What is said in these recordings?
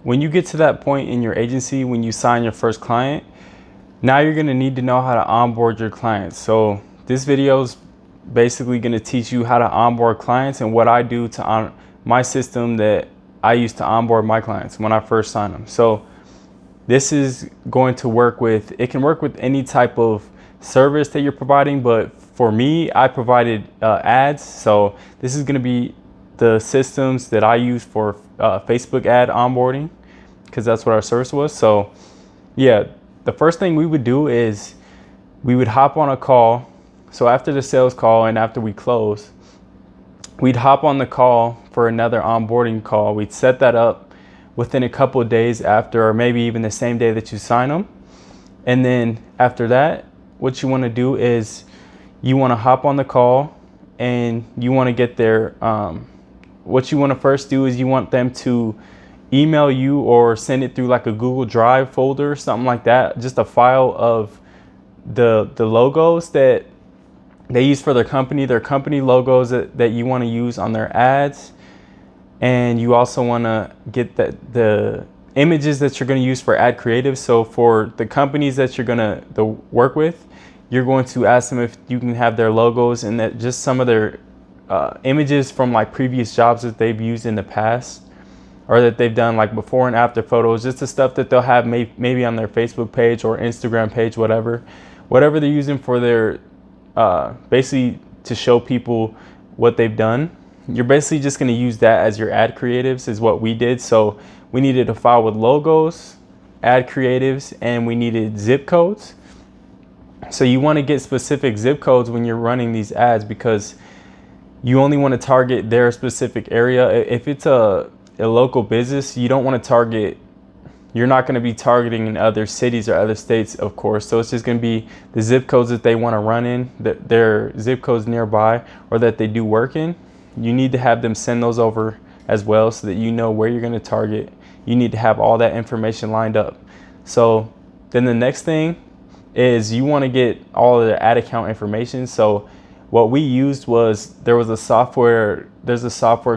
when you get to that point in your agency, when you sign your first client, now you're going to need to know how to onboard your clients. So this video is basically going to teach you how to onboard clients and what I do to on my system that I use to onboard my clients when I first sign them. So this is going to work with, it can work with any type of service that you're providing, but for me, I provided ads. So this is going to be the systems that I use for Facebook ad onboarding, because that's what our service was. So yeah, the first thing we would do is we would hop on a call. So after the sales call and after we close, we'd hop on the call for another onboarding call. We'd set that up within a couple of days after, or maybe even the same day that you sign them. And then after that, what you want to do is you want to hop on the call and you want to get their, what you want to first do is you want them to email you or send it through like a Google Drive folder, something like that, just a file of the logos that they use for their company logos that you want to use on their ads. And you also want to get the images that you're going to use for ad creative. So for the companies that you're going to work with, you're going to ask them if you can have their logos and that just some of their images from like previous jobs that they've used in the past, or that they've done like before and after photos, just the stuff that they'll have maybe on their Facebook page or Instagram page, whatever they're using for their basically to show people what they've done. You're basically just going to use that as your ad creatives, is what we did. So we needed a file with logos, ad creatives, and we needed zip codes. So you want to get specific zip codes when you're running these ads, because you only want to target their specific area. If it's a local business, you don't want to target, you're not going to be targeting in other cities or other states, of course. So it's just going to be the zip codes that they want to run in, their zip codes nearby or that they do work in. You need to have them send those over as well so that you know where you're going to target. You need to have all that information lined up. So then the next thing is you want to get all of their ad account information. So what we used was, there's a software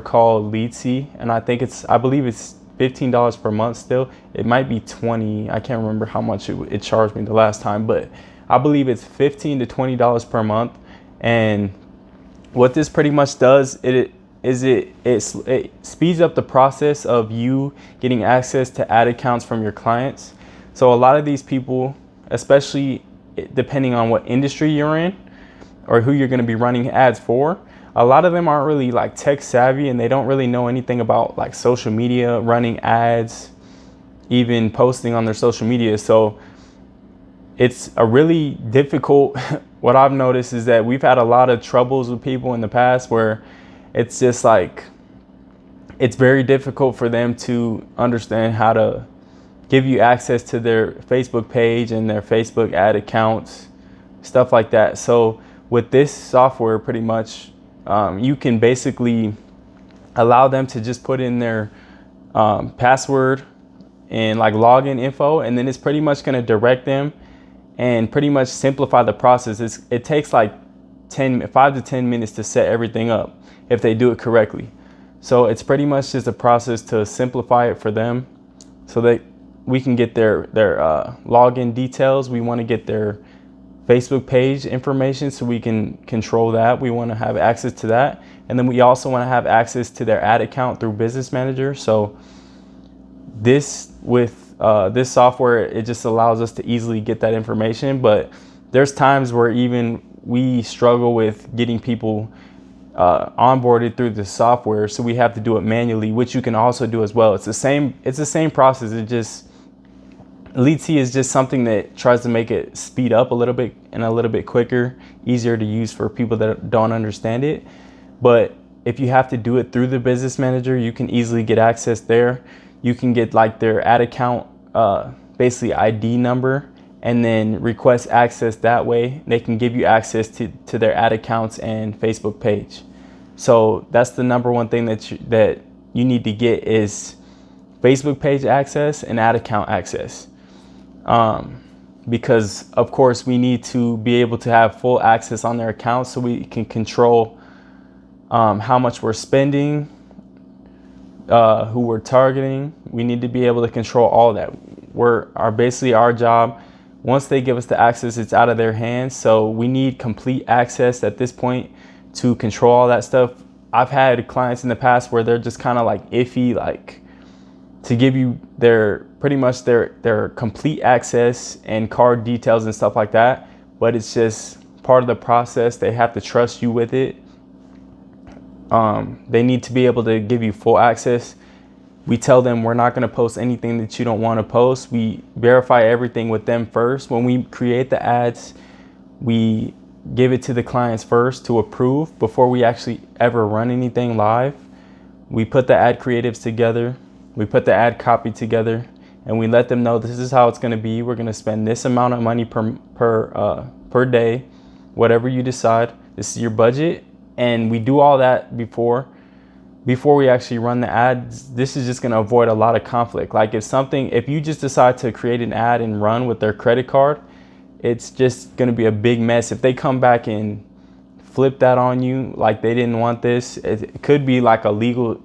called Leadsy, and I believe it's $15 per month still. It might be 20. I can't remember how much it charged me the last time, but I believe it's $15 to $20 per month. And what this pretty much does, it speeds up the process of you getting access to ad accounts from your clients. So a lot of these people, especially depending on what industry you're in or who you're going to be running ads for, a lot of them aren't really like tech savvy, and they don't really know anything about like social media, running ads, even posting on their social media. So it's a really difficult, what I've noticed is that we've had a lot of troubles with people in the past where it's just like, it's very difficult for them to understand how to give you access to their Facebook page and their Facebook ad accounts, stuff like that. So with this software, pretty much, you can basically allow them to just put in their password and like login info, and then it's pretty much going to direct them and pretty much simplify the process. It takes like 5 to 10 minutes to set everything up if they do it correctly. So it's pretty much just a process to simplify it for them so that we can get their login details. We want to get their Facebook page information so we can control that. We want to have access to that. And then we also want to have access to their ad account through Business Manager. So this software, it just allows us to easily get that information. But there's times where even we struggle with getting people onboarded through the software, so we have to do it manually, which you can also do as well. It's the same process. It just, Leadsy is just something that tries to make it speed up a little bit and a little bit quicker, easier to use for people that don't understand it. But if you have to do it through the Business Manager, you can easily get access there. You can get like their ad account, basically ID number, and then request access that way. They can give you access to their ad accounts and Facebook page. So that's the number one thing that you need to get is Facebook page access and ad account access. Because of course we need to be able to have full access on their accounts so we can control how much we're spending, who we're targeting. We need to be able to control all that. Basically our job, once they give us the access, it's out of their hands. So we need complete access at this point to control all that stuff. I've had clients in the past where they're just kind of like iffy, like to give you pretty much their complete access and card details and stuff like that. But it's just part of the process. They have to trust you with it. They need to be able to give you full access. We tell them we're not going to post anything that you don't want to post. We verify everything with them first. When we create the ads, we give it to the clients first to approve before we actually ever run anything live. We put the ad creatives together. We put the ad copy together, and we let them know this is how it's going to be. We're going to spend this amount of money per day, whatever you decide. This is your budget. And we do all that before we actually run the ads. This is just going to avoid a lot of conflict. Like if you just decide to create an ad and run with their credit card, it's just going to be a big mess. If they come back and flip that on you, like they didn't want this, it could be like a legal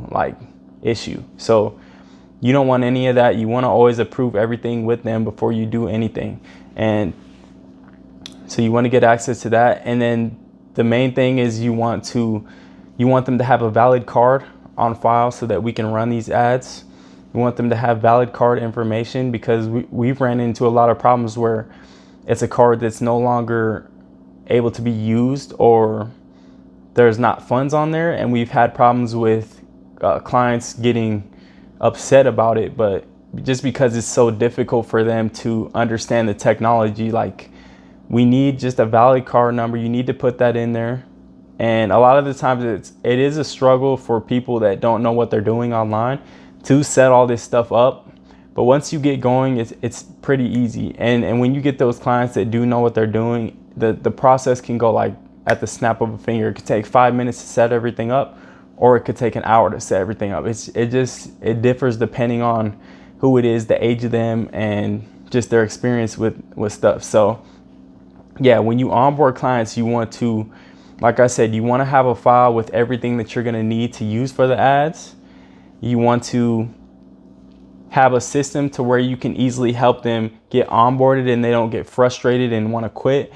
like issue. So you don't want any of that. You want to always approve everything with them before you do anything. And so you want to get access to that. And then the main thing is you want them to have a valid card on file so that we can run these ads. You want them to have valid card information, because we've ran into a lot of problems where it's a card that's no longer able to be used, or there's not funds on there. And we've had problems with clients getting upset about it, but just because it's so difficult for them to understand the technology. Like, we need just a valid card number. You need to put that in there. And a lot of the times it is a struggle for people that don't know what they're doing online to set all this stuff up. But once you get going, it's pretty easy. And when you get those clients that do know what they're doing, the process can go like at the snap of a finger. It could take 5 minutes to set everything up, or it could take an hour to set everything up. It differs depending on who it is, the age of them, and just their experience with stuff. So yeah, when you onboard clients, you want to, like I said, you want to have a file with everything that you're going to need to use for the ads. You want to have a system to where you can easily help them get onboarded and they don't get frustrated and want to quit.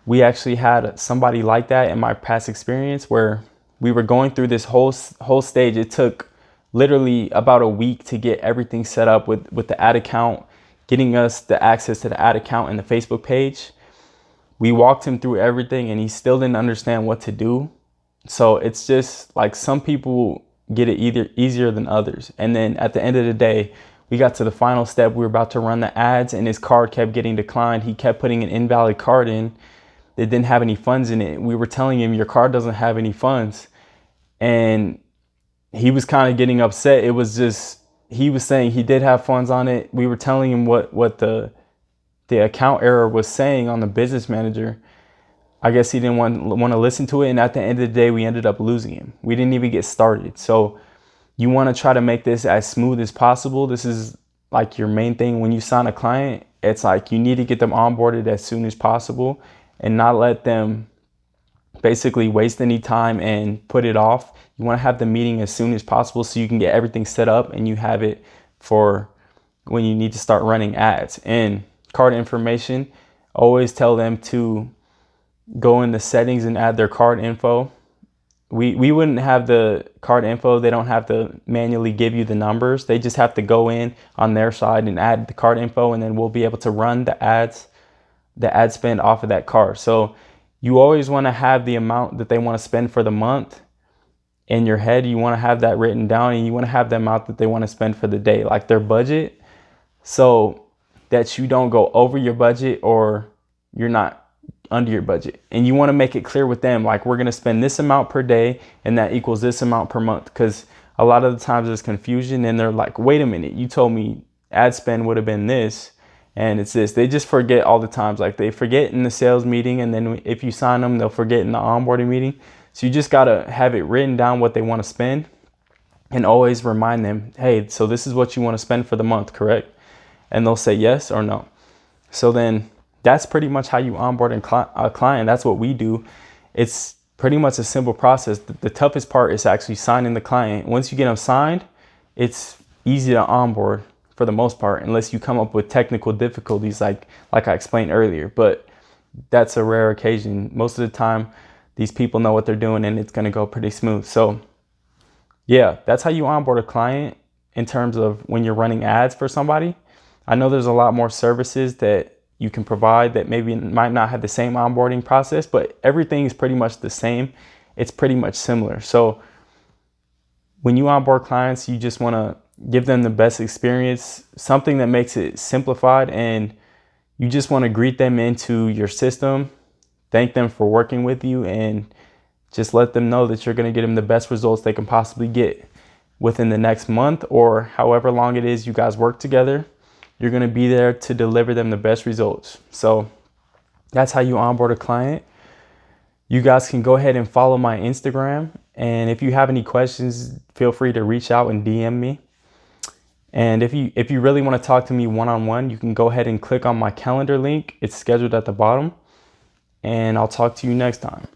We actually had somebody like that in my past experience, where we were going through this whole stage. It took literally about a week to get everything set up with the ad account, getting us the access to the ad account and the Facebook page. We walked him through everything and he still didn't understand what to do. So it's just like some people get it either easier than others. And then at the end of the day, we got to the final step. We were about to run the ads and his card kept getting declined. He kept putting an invalid card in that didn't have any funds in it. We were telling him, your card doesn't have any funds. And he was kind of getting upset. It was just, he was saying he did have funds on it. We were telling him what the account error was saying on the business manager. I guess he didn't want to listen to it. And at the end of the day, we ended up losing him. We didn't even get started. So you want to try to make this as smooth as possible. This is like your main thing. When you sign a client, it's like you need to get them onboarded as soon as possible and not let them basically waste any time and put it off. You want to have the meeting as soon as possible so you can get everything set up and you have it for when you need to start running ads. And card information, always tell them to go in the settings and add their card info. We wouldn't have the card info. They don't have to manually give you the numbers. They just have to go in on their side and add the card info, and then we'll be able to run the ad spend off of that card. So you always want to have the amount that they want to spend for the month in your head. You want to have that written down, and you want to have the amount that they want to spend for the day, like their budget, so that you don't go over your budget or you're not under your budget. And you want to make it clear with them, like, we're going to spend this amount per day and that equals this amount per month. Because a lot of the times there's confusion and they're like, wait a minute, you told me ad spend would have been this and it's this. They just forget all the times. Like, they forget in the sales meeting, and then if you sign them, they'll forget in the onboarding meeting. So you just got to have it written down what they want to spend, and always remind them, hey, so this is what you want to spend for the month, correct? And they'll say yes or no. So then that's pretty much how you onboard a client. That's what we do. It's pretty much a simple process. The toughest part is actually signing the client. Once you get them signed, it's easy to onboard for the most part, unless you come up with technical difficulties like I explained earlier. But that's a rare occasion. Most of the time, these people know what they're doing and it's going to go pretty smooth. So yeah, that's how you onboard a client in terms of when you're running ads for somebody. I know there's a lot more services that you can provide that maybe might not have the same onboarding process, but everything is pretty much the same. It's pretty much similar. So when you onboard clients, you just want to give them the best experience, something that makes it simplified, and you just want to greet them into your system, thank them for working with you, and just let them know that you're going to get them the best results they can possibly get within the next month or however long it is you guys work together. You're going to be there to deliver them the best results. So that's how you onboard a client. You guys can go ahead and follow my Instagram. And if you have any questions, feel free to reach out and DM me. And if you really want to talk to me one-on-one, you can go ahead and click on my calendar link. It's scheduled at the bottom. And I'll talk to you next time.